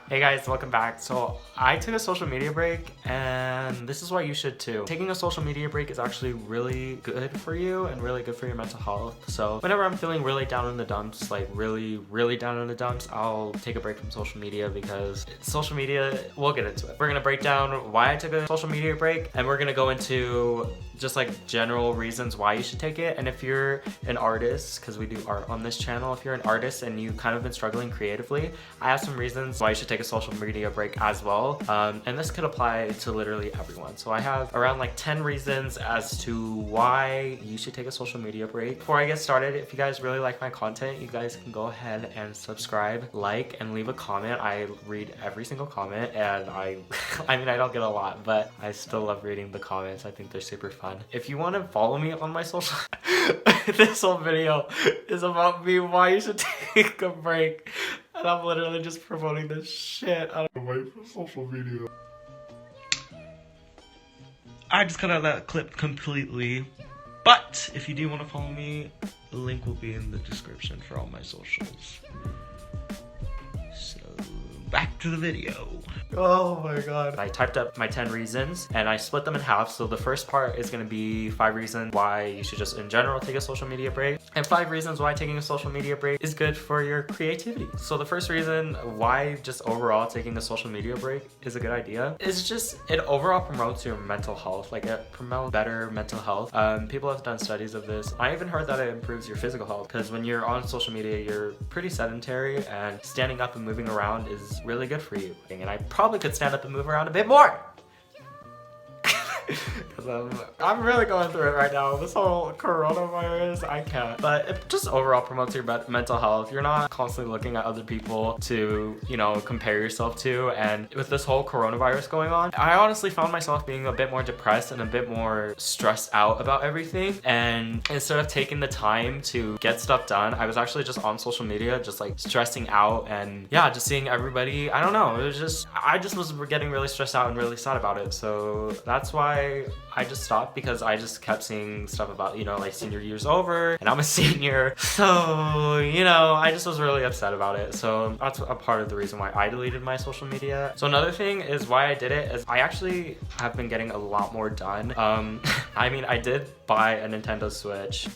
Hey guys, welcome back. So I took a social media break and this is why you should too. Taking a social media break is actually really good for you and really good for your mental health. So whenever I'm feeling really down in the dumps, like really down in the dumps, I'll take a break from social media because social media, we'll get into it. We're gonna break down why I took a social media break and we're gonna go into just like general reasons why you should take it. And if you're an artist, because we do art on this channel, if you're an artist and you kind of been struggling creatively, I have some reasons why you should take a social media break as well. And this could apply to literally everyone. So I have around like 10 reasons as to why you should take a social media break. Before I get started, if you guys really like my content, you guys can go ahead and subscribe, like, and leave a comment. I read every single comment and I mean, I don't get a lot, but I still love reading the comments. I think they're super fun. If you want to follow me on my social, this whole video is about me, why you should take a break. And I'm literally just promoting this shit out of my social media. I just cut out that clip completely. But if you do want to follow me, the link will be in the description for all my socials. So back to the video. Oh my god. I typed up my 10 reasons and I split them in half. So the first part is going to be 5 reasons why you should just in general take a social media break, and 5 reasons why taking a social media break is good for your creativity. So the first reason why just overall taking a social media break is a good idea is just it overall promotes your mental health. Like it promotes better mental health. People have done studies of this. I even heard that it improves your physical health because when you're on social media, you're pretty sedentary and standing up and moving around is really good for you. And I probably could stand up and move around a bit more. Because I'm really going through it right now. This whole coronavirus, I can't. But it just overall promotes your mental health. You're not constantly looking at other people to, you know, compare yourself to. And with this whole coronavirus going on, I honestly found myself being a bit more depressed and a bit more stressed out about everything. And instead of taking the time to get stuff done, I was actually just on social media, just like stressing out and yeah, just seeing everybody. I don't know. It was just, I just was getting really stressed out and really sad about it. So that's why I just stopped, because I just kept seeing stuff about, you know, like senior year's over and I'm a senior. So, you know, I just was really upset about it. So that's a part of the reason why I deleted my social media. So another thing is why I did it is I actually have been getting a lot more done. I mean, I did buy a Nintendo Switch.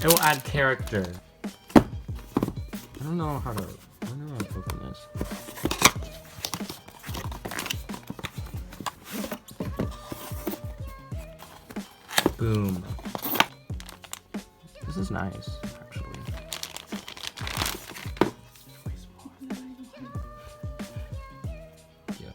It will add character. I don't know how to open this. Boom. This is nice, actually. Yep.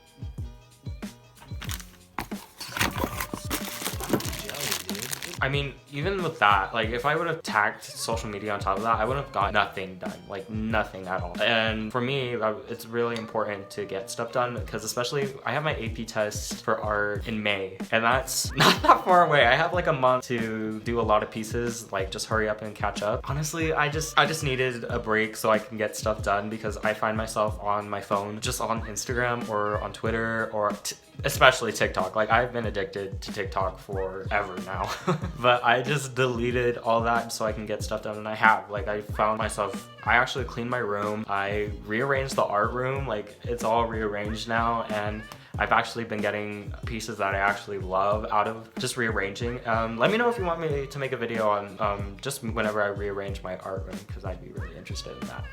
I mean, even with that, like if I would have tagged social media on top of that, I would have got nothing done, like nothing at all. And for me, it's really important to get stuff done because especially I have my AP test for art in May and that's not that far away. I have like a month to do a lot of pieces, like just hurry up and catch up. Honestly, I just needed a break so I can get stuff done because I find myself on my phone, just on Instagram or on Twitter or especially TikTok. Like I've been addicted to TikTok forever now. But I just deleted all that so I can get stuff done, and I have. Like I found myself, I actually cleaned my room. I rearranged the art room, like it's all rearranged now, and I've actually been getting pieces that I actually love out of just rearranging. Let me know if you want me to make a video on just whenever I rearrange my art room, because I'd be really interested in that.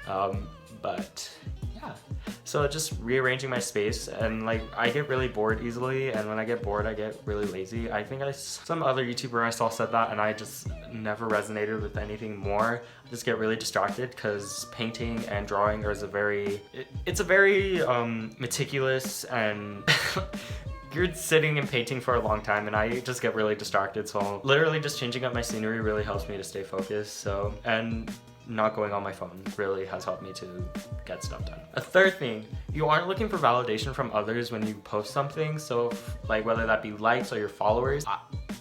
But yeah, so just rearranging my space, and like I get really bored easily, and when I get bored I get really lazy. I think some other YouTuber I saw said that, and I just never resonated with anything more. I just get really distracted because painting and drawing is it's a very meticulous and you're sitting and painting for a long time, and I just get really distracted. So literally just changing up my scenery really helps me to stay focused. So, and not going on my phone really has helped me to get stuff done. A third thing, you aren't looking for validation from others when you post something. So like whether that be likes or your followers,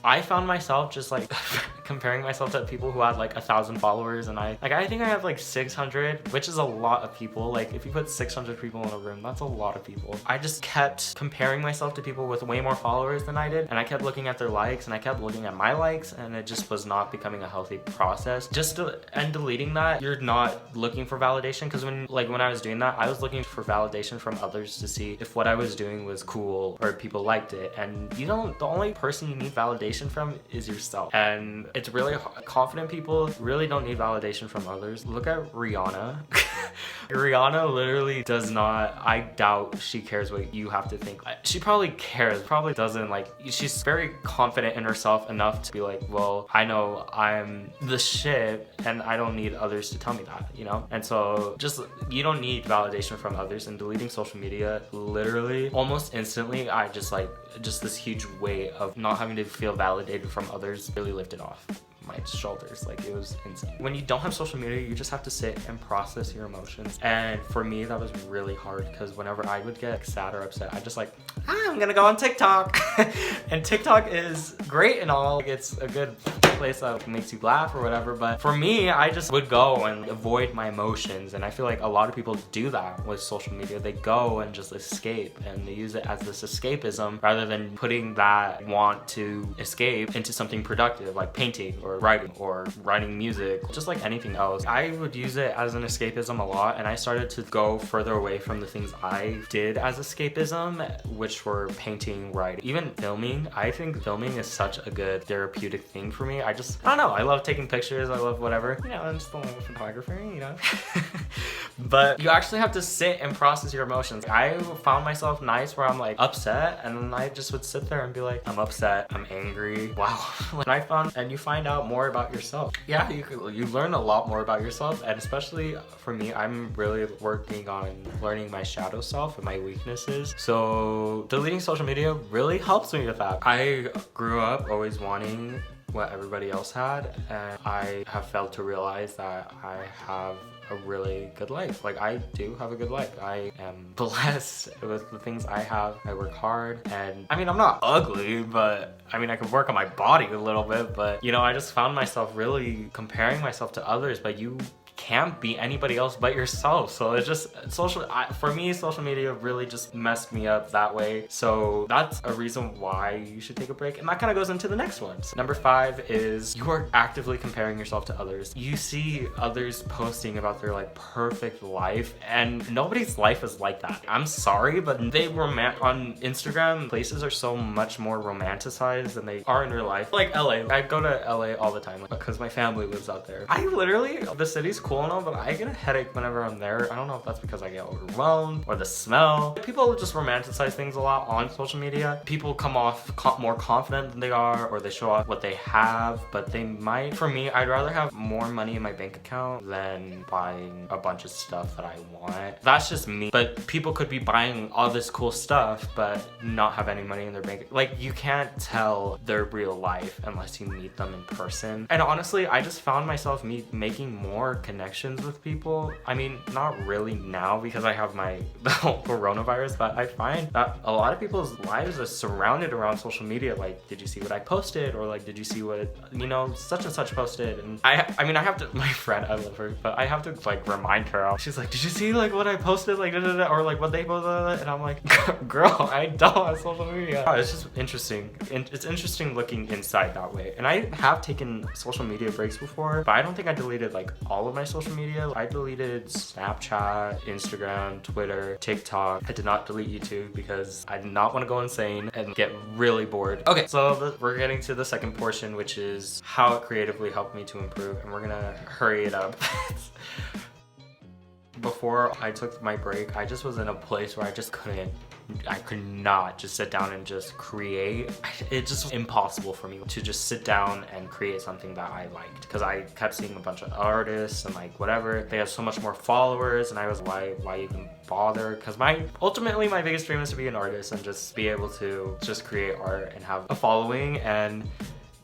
I found myself just like comparing myself to people who had like 1,000 followers, and I think I have like 600, which is a lot of people. Like if you put 600 people in a room, that's a lot of people. I just kept comparing myself to people with way more followers than I did, and I kept looking at their likes, and I kept looking at my likes, and it just was not becoming a healthy process. And deleting that, you're not looking for validation, because when I was doing that, I was looking for validation from others to see if what I was doing was cool or people liked it. And the only person you need validation from is yourself. And it's really confident people really don't need validation from others. Look at Rihanna. Rihanna literally does not, I doubt she cares what you have to think. She probably cares, probably doesn't. Like, she's very confident in herself enough to be like, well, I know I'm the shit and I don't need others to tell me that, you know? And so just, you don't need validation from others. And deleting social media, literally almost instantly, I just this huge weight of not having to feel validated from others really lifted off my shoulders. Like, it was insane. When you don't have social media, you just have to sit and process your emotions. And for me, that was really hard, because whenever I would get sad or upset, I just like, I'm gonna go on TikTok. And TikTok is great and all. It's a good place that makes you laugh or whatever, but for me, I just would go and avoid my emotions. And I feel like a lot of people do that with social media. They go and just escape, and they use it as this escapism rather than putting that want to escape into something productive, like painting or writing music, just like anything else. I would use it as an escapism a lot, and I started to go further away from the things I did as escapism, which were painting, writing, even filming. I think filming is such a good therapeutic thing for me. I don't know, I love taking pictures, I love whatever, you know, I'm just a little photographer, you know. But you actually have to sit and process your emotions. I found myself nights where I'm like upset, and then I just would sit there and be like, I'm upset, I'm angry. Wow. And you find out more about yourself. Yeah, you learn a lot more about yourself, and especially for me, I'm really working on learning my shadow self and my weaknesses. So deleting social media really helps me with that. I grew up always wanting what everybody else had, and I have failed to realize that I have a really good life. Like, I do have a good life. I am blessed with the things I have. I work hard, and I mean, I'm not ugly, but I mean, I can work on my body a little bit, but you know, I just found myself really comparing myself to others, but you can't be anybody else but yourself. So it's just for me, social media really just messed me up that way. So that's a reason why you should take a break. And that kind of goes into the next one. So number 5 is you are actively comparing yourself to others. You see others posting about their like perfect life, and nobody's life is like that. I'm sorry, but on Instagram, places are so much more romanticized than they are in real life. Like LA, I go to LA all the time because my family lives out there. The city's cool and all, but I get a headache whenever I'm there. I don't know if that's because I get overwhelmed or the smell. People just romanticize things a lot on social media. People come off more confident than they are, or they show off what they have, but they might. For me, I'd rather have more money in my bank account than buying a bunch of stuff that I want. That's just me. But people could be buying all this cool stuff but not have any money in their bank. Like, you can't tell their real life unless you meet them in person. And honestly, I just found myself making more connections with people. I mean, not really now because I have the whole coronavirus, but I find that a lot of people's lives are surrounded around social media. Like, did you see what I posted? Or like, did you see what, you know, such and such posted? And I mean, I have to, my friend, I love her, but I have to like remind her. She's like, did you see like what I posted? Like, or like what they posted? And I'm like, girl, I don't have social media. It's just interesting. It's interesting looking inside that way. And I have taken social media breaks before, but I don't think I deleted like all of my social media. I deleted Snapchat, Instagram, Twitter, TikTok. I did not delete YouTube because I did not want to go insane and get really bored. Okay, so we're getting to the second portion, which is how it creatively helped me to improve, and we're gonna hurry it up. Before I took my break, I just was in a place where I could not just sit down and just create. It just was impossible for me to just sit down and create something that I liked, because I kept seeing a bunch of artists and like whatever, they have so much more followers, and I was why even bother? Because ultimately my biggest dream is to be an artist and just be able to just create art and have a following. And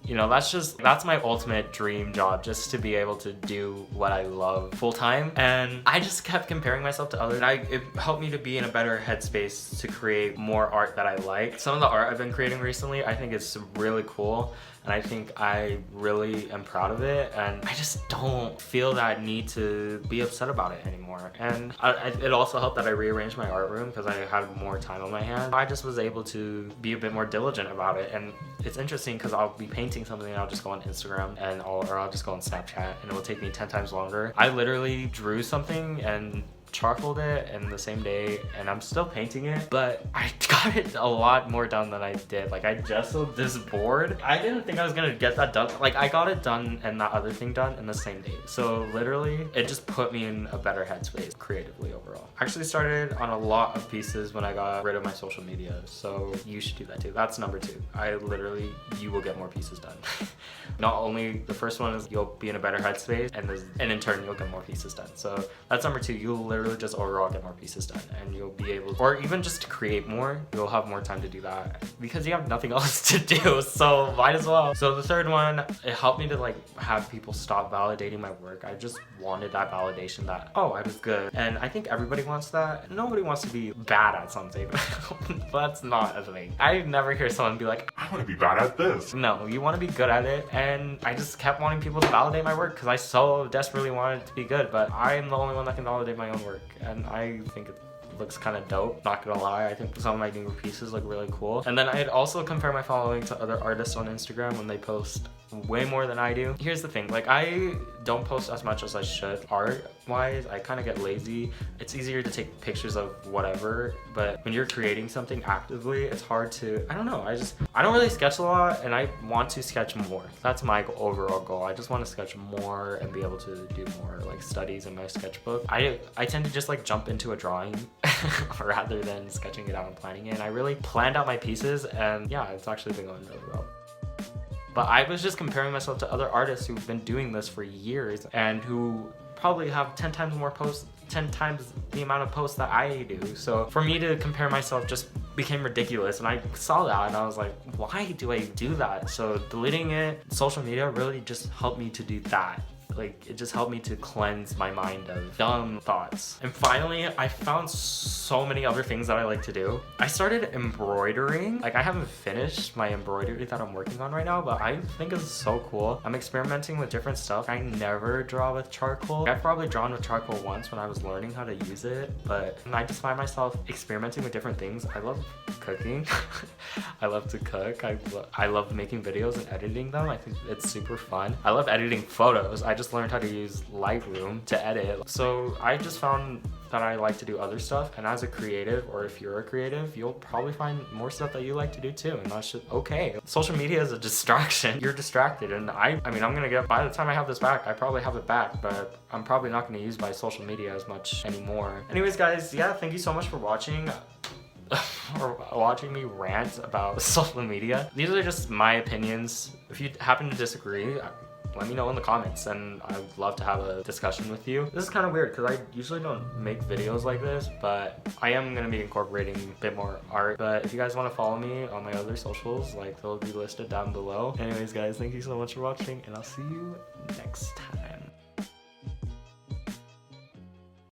you know, that's my ultimate dream job, just to be able to do what I love full time. And I just kept comparing myself to others. It helped me to be in a better headspace to create more art that I like. Some of the art I've been creating recently, I think it's really cool. and I think I really am proud of it, and I just don't feel that need to be upset about it anymore. And it also helped that I rearranged my art room because I had more time on my hands. I just was able to be a bit more diligent about it, and it's interesting because I'll be painting something and I'll just go on Instagram or I'll just go on Snapchat and it will take me 10 times longer. I literally drew something and charcoaled it in the same day, and I'm still painting it, but I got it a lot more done than I did. Like, I gessoed this board. I didn't think I was gonna get that done. Like, I got it done and that other thing done in the same day. So literally, it just put me in a better headspace creatively overall. I actually started on a lot of pieces when I got rid of my social media, so you should do that too. That's number 2. You will get more pieces done. Not only the first one is you'll be in a better headspace, and in turn you'll get more pieces done. So that's number 2. You'll literally just overall get more pieces done, and you'll be able, or even just to create more, you'll have more time to do that because you have nothing else to do, so might as well. So the third one, it helped me to like have people stop validating my work. I just wanted that validation that, oh, I was good, and I think everybody wants that. Nobody wants to be bad at something. That's not a thing. I never hear someone be like, I want to be bad at this. no, you want to be good at it, and I just kept wanting people to validate my work because I so desperately wanted it to be good, but I am the only one that can validate my own work, and I think it looks kind of dope, not gonna lie. I think some of my newer pieces look really cool. And then I'd also compare my following to other artists on Instagram when they post way more than I do. Here's the thing, like, I don't post as much as I should art wise. I kind of get lazy. It's easier to take pictures of whatever, but when you're creating something actively, it's hard to, I don't know, I don't really sketch a lot, and I want to sketch more. That's my overall goal. I just want to sketch more and be able to do more like studies in my sketchbook. I tend to just like jump into a drawing rather than sketching it out and planning it, and I really planned out my pieces, and yeah, it's actually been going really well. But I was just comparing myself to other artists who've been doing this for years and who probably have 10 times more posts, 10 times the amount of posts that I do. So for me to compare myself just became ridiculous, and I saw that and I was like, why do I do that? So deleting it, social media really just helped me to do that. Like, it just helped me to cleanse my mind of dumb thoughts. And finally, I found so many other things that I like to do. I started embroidering. Like, I haven't finished my embroidery that I'm working on right now, but I think it's so cool. I'm experimenting with different stuff. I never draw with charcoal. I've probably drawn with charcoal once when I was learning how to use it, but I just find myself experimenting with different things. I love cooking. I love to cook. I love making videos and editing them. I think it's super fun. I love editing photos. I just learned how to use Lightroom to edit. So I just found that I like to do other stuff, and as a creative, or if you're a creative, you'll probably find more stuff that you like to do too, and that's just okay. Social media is a distraction. You're distracted, and I mean, I'm gonna get, by the time I have this back, I probably have it back, but I'm probably not gonna use my social media as much anymore. Anyways, guys, yeah, thank you so much for watching. Or watching me rant about social media. These are just my opinions. If you happen to disagree, let me know in the comments, and I'd love to have a discussion with you. This is kind of weird because I usually don't make videos like this, but I am going to be incorporating a bit more art. But if you guys want to follow me on my other socials, like, they'll be listed down below. Anyways, guys, thank you so much for watching, and I'll see you next time.